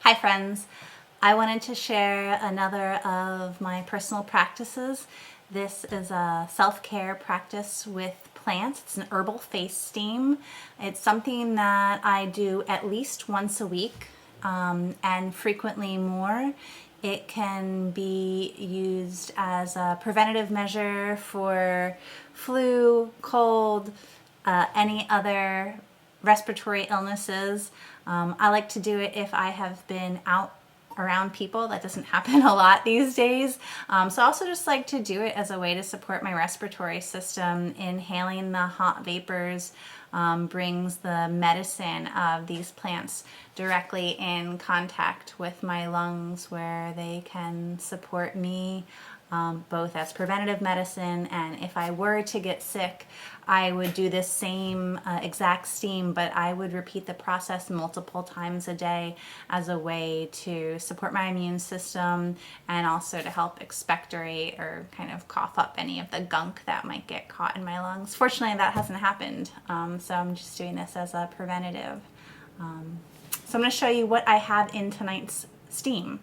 Hi friends, I wanted to share another of my personal practices. This is a self-care practice with plants. It's an herbal face steam. It's something that I do at least once a week and frequently more. It can be used as a preventative measure for flu, cold, any other respiratory illnesses. I like to do it if I have been out around people. That doesn't happen a lot these days. So I also just like to do it as a way to support my respiratory system. Inhaling the hot vapors brings the medicine of these plants directly in contact with my lungs, where they can support me both as preventative medicine, and if I were to get sick, I would do this same exact steam, but I would repeat the process multiple times a day as a way to support my immune system and also to help expectorate or kind of cough up any of the gunk that might get caught in my lungs. Fortunately, that hasn't happened, so I'm just doing this as a preventative. So I'm going to show you what I have in tonight's steam.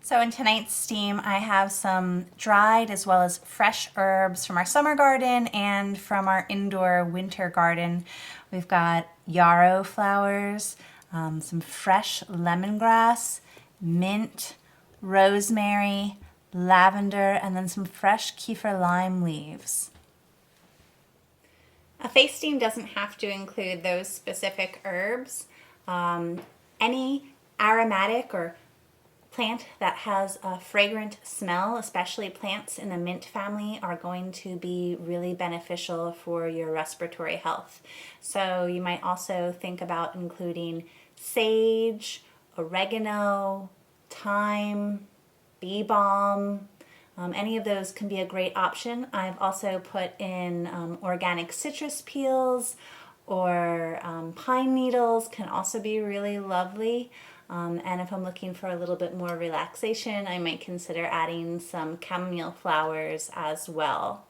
So in tonight's steam, I have some dried as well as fresh herbs from our summer garden and from our indoor winter garden. We've got yarrow flowers, some fresh lemongrass, mint, rosemary, lavender, and then some fresh kaffir lime leaves. A face steam doesn't have to include those specific herbs. Any aromatic or plant that has a fragrant smell, especially plants in the mint family, are going to be really beneficial for your respiratory health. So you might also think about including sage, oregano, thyme, bee balm. Any of those can be a great option. I've also put in organic citrus peels, or pine needles can also be really lovely. And if I'm looking for a little bit more relaxation, I might consider adding some chamomile flowers as well.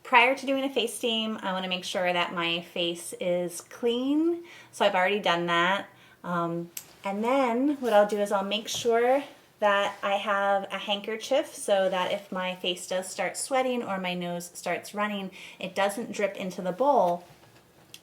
Prior to doing a face steam, I want to make sure that my face is clean. So I've already done that. And then what I'll do is I'll make sure that I have a handkerchief so that if my face does start sweating or my nose starts running, it doesn't drip into the bowl.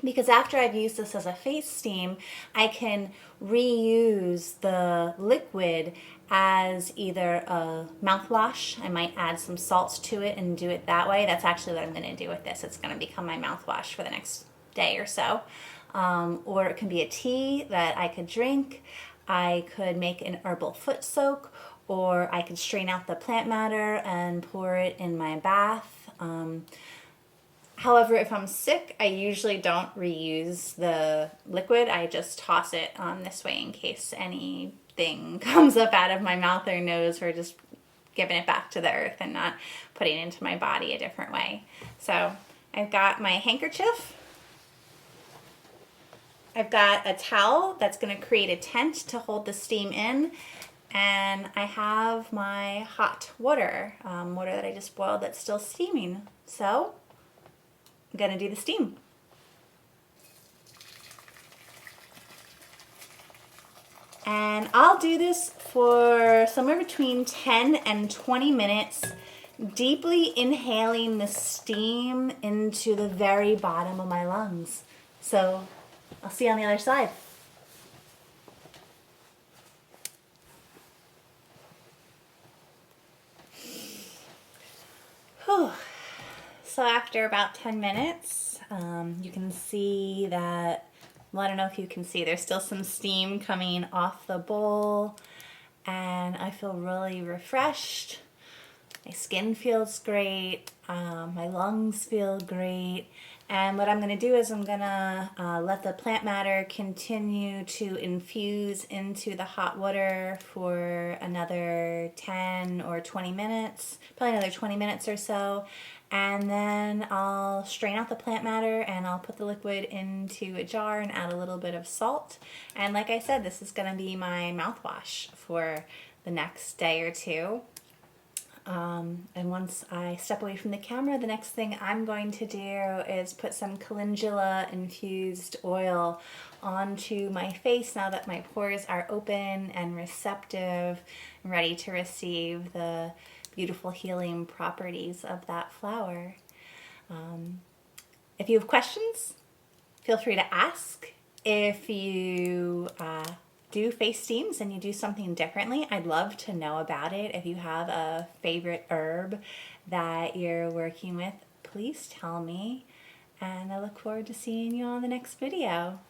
Because after I've used this as a face steam, I can reuse the liquid as either a mouthwash. I might add some salts to it and do it that way. That's actually what I'm going to do with this. It's going to become my mouthwash for the next day or so. Or it can be a tea that I could drink. I could make an herbal foot soak, or I could strain out the plant matter and pour it in my bath. However, if I'm sick, I usually don't reuse the liquid. I just toss it on this way in case anything comes up out of my mouth or nose, or just giving it back to the earth and not putting it into my body a different way. So I've got my handkerchief. I've got a towel that's going to create a tent to hold the steam in. And I have my hot water, water that I just boiled that's still steaming. So I'm going to do the steam. And I'll do this for somewhere between 10 and 20 minutes, deeply inhaling the steam into the very bottom of my lungs. So I'll see you on the other side. Whew. So after about 10 minutes, you can see that, well, I don't know if you can see, there's still some steam coming off the bowl, and I feel really refreshed. My skin feels great, my lungs feel great, and what I'm going to do is I'm going to let the plant matter continue to infuse into the hot water for another 10 or 20 minutes, probably another 20 minutes or so. And then I'll strain out the plant matter and I'll put the liquid into a jar and add a little bit of salt. And like I said, this is going to be my mouthwash for the next day or two. And once I step away from the camera, the next thing I'm going to do is put some calendula infused oil onto my face now that my pores are open and receptive and ready to receive the beautiful healing properties of that flower. If you have questions, feel free to ask. If you do face steams and you do something differently, I'd love to know about it. If you have a favorite herb that you're working with, please tell me. And I look forward to seeing you on the next video.